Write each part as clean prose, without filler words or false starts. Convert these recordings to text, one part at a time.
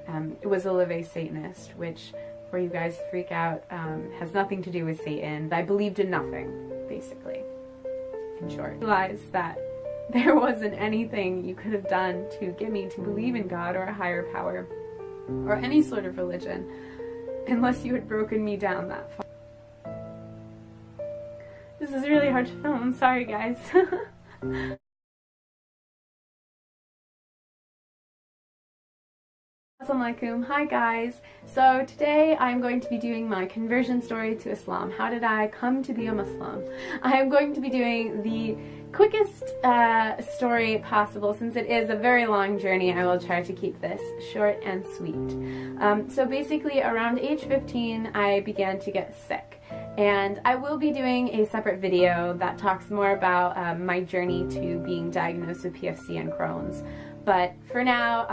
and was a Leve Satanist, which, for you guys to freak out, has nothing to do with Satan. I believed in nothing, basically, in short. I realized that there wasn't anything you could have done to get me to believe in God or a higher power or any sort of religion unless you had broken me down that far. This is really hard to film, I'm sorry guys. Assalamualaikum. Hi guys. So today I'm going to be doing my conversion story to Islam. How did I come to be a Muslim? I am going to be doing the quickest story possible. Since it is a very long journey, I will try to keep this short and sweet. So basically around age 15 I began to get sick, and I will be doing a separate video that talks more about my journey to being diagnosed with PFC and Crohn's. But for now,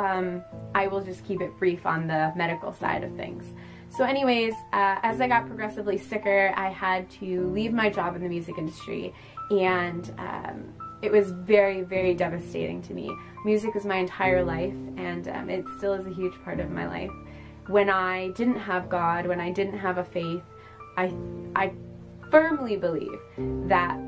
I will just keep it brief on the medical side of things. So anyways, as I got progressively sicker, I had to leave my job in the music industry, and it was very, very devastating to me. Music was my entire life, and it still is a huge part of my life. When I didn't have God, when I didn't have a faith, I firmly believe that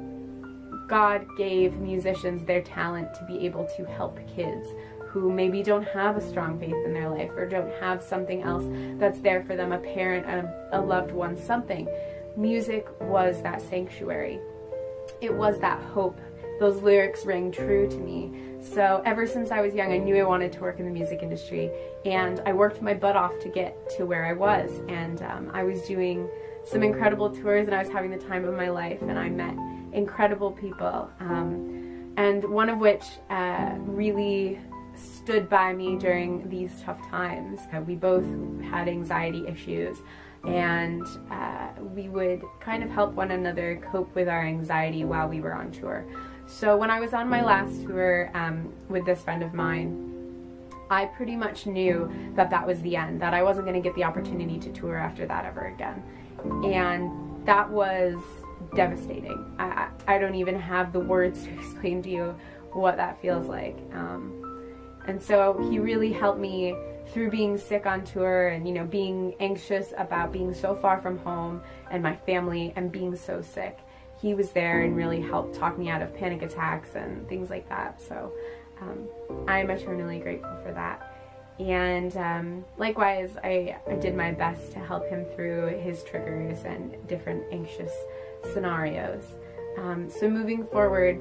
God gave musicians their talent to be able to help kids who maybe don't have a strong faith in their life or don't have something else that's there for them, a parent, a loved one, something. Music was that sanctuary. It was that hope. Those lyrics rang true to me. So ever since I was young, I knew I wanted to work in the music industry, and I worked my butt off to get to where I was. And I was doing some incredible tours, and I was having the time of my life, and I met incredible people, and one of which really stood by me during these tough times. We both had anxiety issues, and we would kind of help one another cope with our anxiety while we were on tour. So when I was on my last tour with this friend of mine, I pretty much knew that that was the end, that I wasn't going to get the opportunity to tour after that ever again. And that was devastating. I don't even have the words to explain to you what that feels like. And so he really helped me through being sick on tour, and, you know, being anxious about being so far from home and my family and being so sick. He was there and really helped talk me out of panic attacks and things like that. So I'm eternally grateful for that. And likewise, I did my best to help him through his triggers and different anxious scenarios. So moving forward,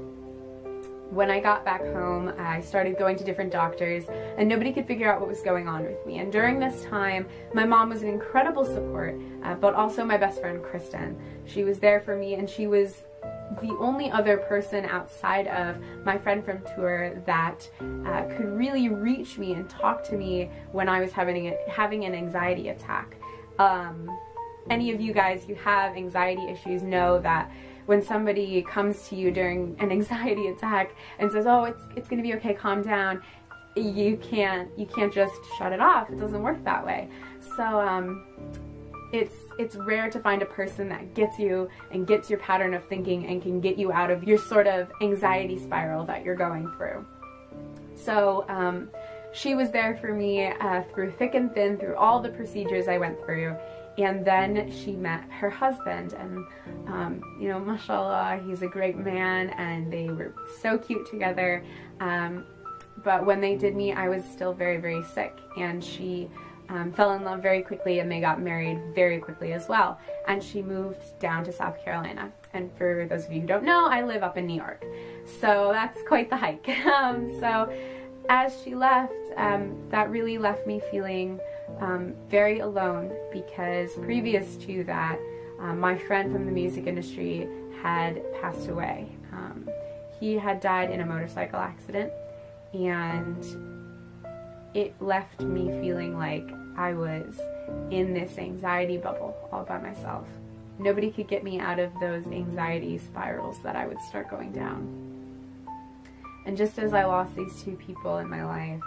when I got back home, I started going to different doctors, and nobody could figure out what was going on with me. And during this time, my mom was an incredible support, but also my best friend, Kristen. She was there for me, and she was the only other person outside of my friend from tour that could really reach me and talk to me when I was having an anxiety attack. Any of you guys who have anxiety issues know that when somebody comes to you during an anxiety attack and says, "Oh, it's gonna be okay, calm down," you can't just shut it off. It doesn't work that way. So it's rare to find a person that gets you and gets your pattern of thinking and can get you out of your sort of anxiety spiral that you're going through. So she was there for me through thick and thin, through all the procedures I went through. And then she met her husband, and you know, mashallah, he's a great man, and they were so cute together. But when they did meet, I was still very, very sick, and she fell in love very quickly, and they got married very quickly as well. And she moved down to South Carolina. And for those of you who don't know, I live up in New York, so that's quite the hike. So as she left, that really left me feeling very alone, because previous to that, my friend from the music industry had passed away. He had died in a motorcycle accident, and it left me feeling like I was in this anxiety bubble all by myself. Nobody could get me out of those anxiety spirals that I would start going down. And just as I lost these two people in my life,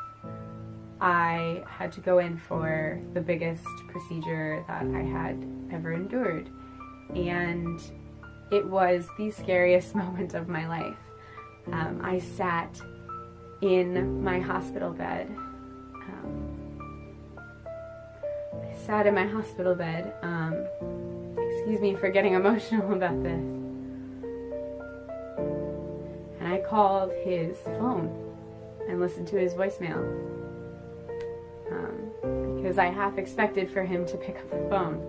I had to go in for the biggest procedure that I had ever endured. And it was the scariest moment of my life. I sat in my hospital bed sat in my hospital bed. Excuse me for getting emotional about this. And I called his phone and listened to his voicemail. Because I half expected for him to pick up the phone.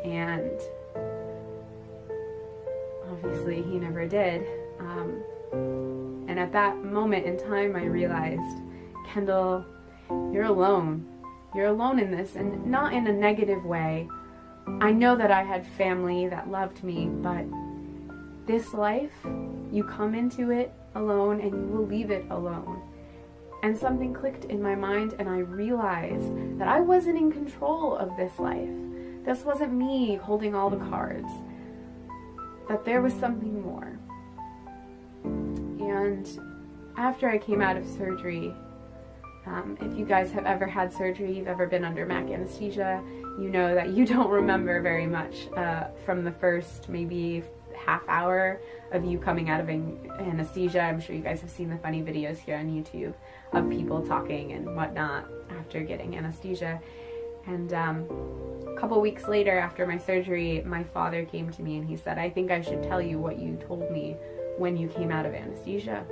And obviously he never did. And at that moment in time I realized, Kendall, you're alone. You're alone in this, and not in a negative way. I know that I had family that loved me, but this life, you come into it alone and you will leave it alone. And something clicked in my mind, and I realized that I wasn't in control of this life. This wasn't me holding all the cards. That there was something more. And after I came out of surgery, if you guys have ever had surgery, you've ever been under MAC anesthesia, you know that you don't remember very much from the first maybe half hour of you coming out of anesthesia. I'm sure you guys have seen the funny videos here on YouTube of people talking and whatnot after getting anesthesia. And a couple weeks later after my surgery, my father came to me and he said, I think I should tell you what you told me when you came out of anesthesia.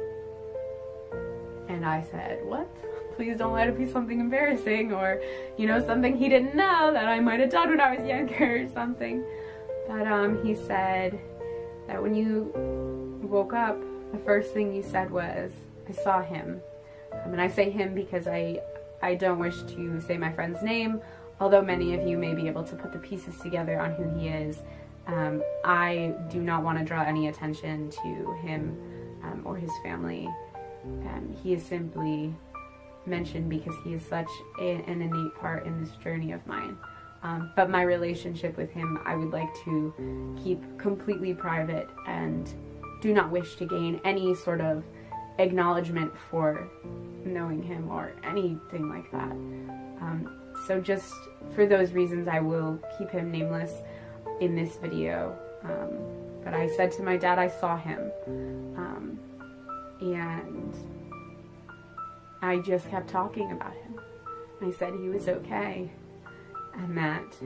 And I said, what? Please don't let it be something embarrassing, or, you know, something he didn't know that I might have done when I was younger or something. But he said that when you woke up, the first thing you said was, I saw him. And I say him because I don't wish to say my friend's name, although many of you may be able to put the pieces together on who he is. I do not want to draw any attention to him or his family. He is simply mentioned because he is such an innate part in this journey of mine. But my relationship with him, I would like to keep completely private and do not wish to gain any sort of acknowledgement for knowing him or anything like that. So just for those reasons, I will keep him nameless in this video. But I said to my dad, I saw him. And I just kept talking about him. I said he was okay, and that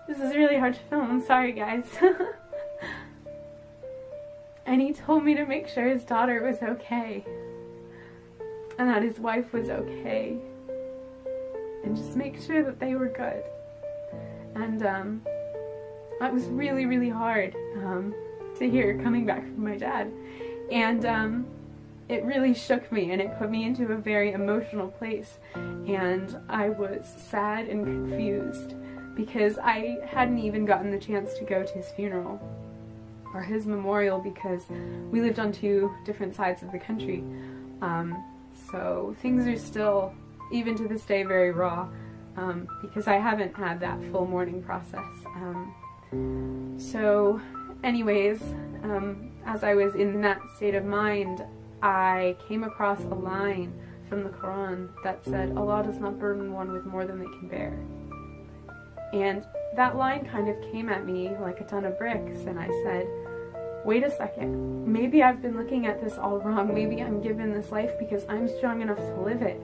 this is really hard to film, I'm sorry guys. And he told me to make sure his daughter was okay, and that his wife was okay, and just make sure that they were good. And that was really, really hard to hear coming back from my dad. And it really shook me, and it put me into a very emotional place, and I was sad and confused because I hadn't even gotten the chance to go to his funeral or his memorial because we lived on two different sides of the country. So things are still, even to this day, very raw because I haven't had that full mourning process. So anyways, as I was in that state of mind, I came across a line from the Quran that said, Allah does not burden one with more than they can bear. And that line kind of came at me like a ton of bricks, and I said, wait a second, maybe I've been looking at this all wrong. Maybe I'm given this life because I'm strong enough to live it,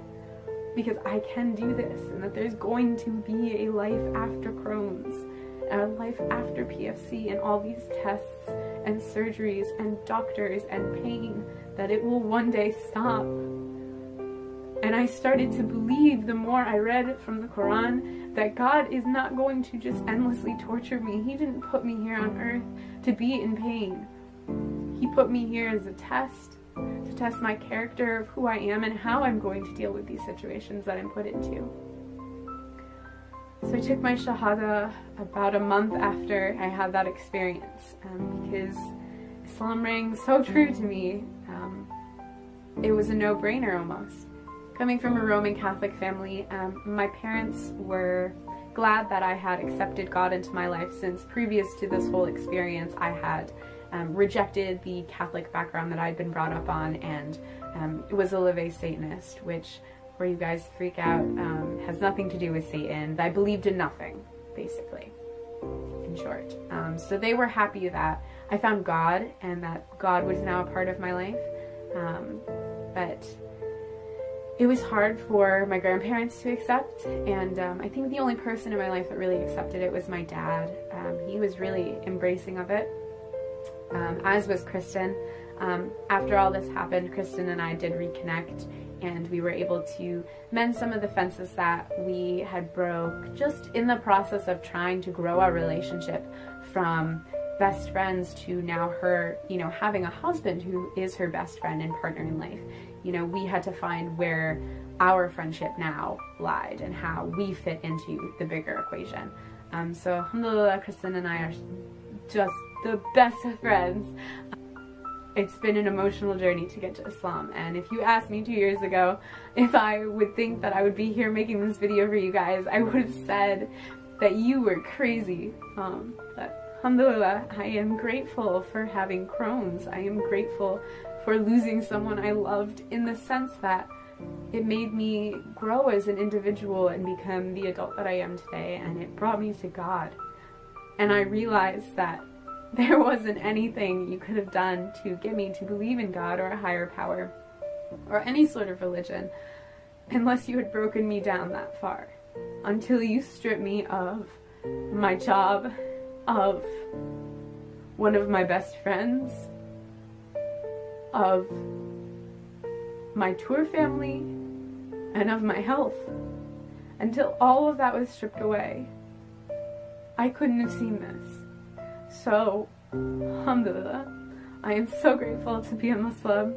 because I can do this, and that there's going to be a life after Crohn's, a life after PFC, and all these tests and surgeries and doctors and pain, that it will one day stop. And I started to believe, the more I read from the Quran, that God is not going to just endlessly torture me. He didn't put me here on earth to be in pain. He put me here as a test, to test my character of who I am and how I'm going to deal with these situations that I'm put into. So I took my Shahada about a month after I had that experience, because Islam rang so true to me. It was a no-brainer almost. Coming from a Roman Catholic family, my parents were glad that I had accepted God into my life, since previous to this whole experience I had rejected the Catholic background that I'd been brought up on, and was a Live Satanist, which, where you guys freak out, has nothing to do with Satan. I believed in nothing, basically, in short. So they were happy that I found God, and that God was now a part of my life. But it was hard for my grandparents to accept, and I think the only person in my life that really accepted it was my dad. He was really embracing of it, as was Kristen. After all this happened, Kristen and I did reconnect, and we were able to mend some of the fences that we had broke just in the process of trying to grow our relationship from best friends to now her, you know, having a husband who is her best friend and partner in life. You know, we had to find where our friendship now lied and how we fit into the bigger equation. So alhamdulillah, Kristen and I are just the best of friends. It's been an emotional journey to get to Islam, and if you asked me 2 years ago if I would think that I would be here making this video for you guys, I would have said that you were crazy. But alhamdulillah, I am grateful for having Crohn's. I am grateful for losing someone I loved, in the sense that it made me grow as an individual and become the adult that I am today, and it brought me to God. And I realized that there wasn't anything you could have done to get me to believe in God or a higher power or any sort of religion unless you had broken me down that far, until you stripped me of my job, of one of my best friends, of my tour family, and of my health. Until all of that was stripped away, I couldn't have seen this. So, alhamdulillah, I am so grateful to be a Muslim,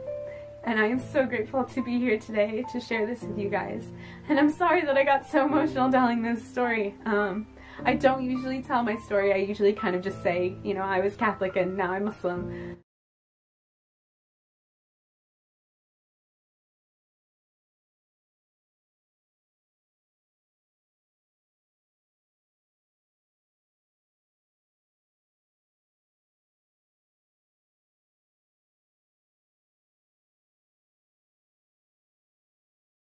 and I am so grateful to be here today to share this with you guys. And I'm sorry that I got so emotional telling this story. I don't usually tell my story. I usually kind of just say, you know, I was Catholic and now I'm Muslim.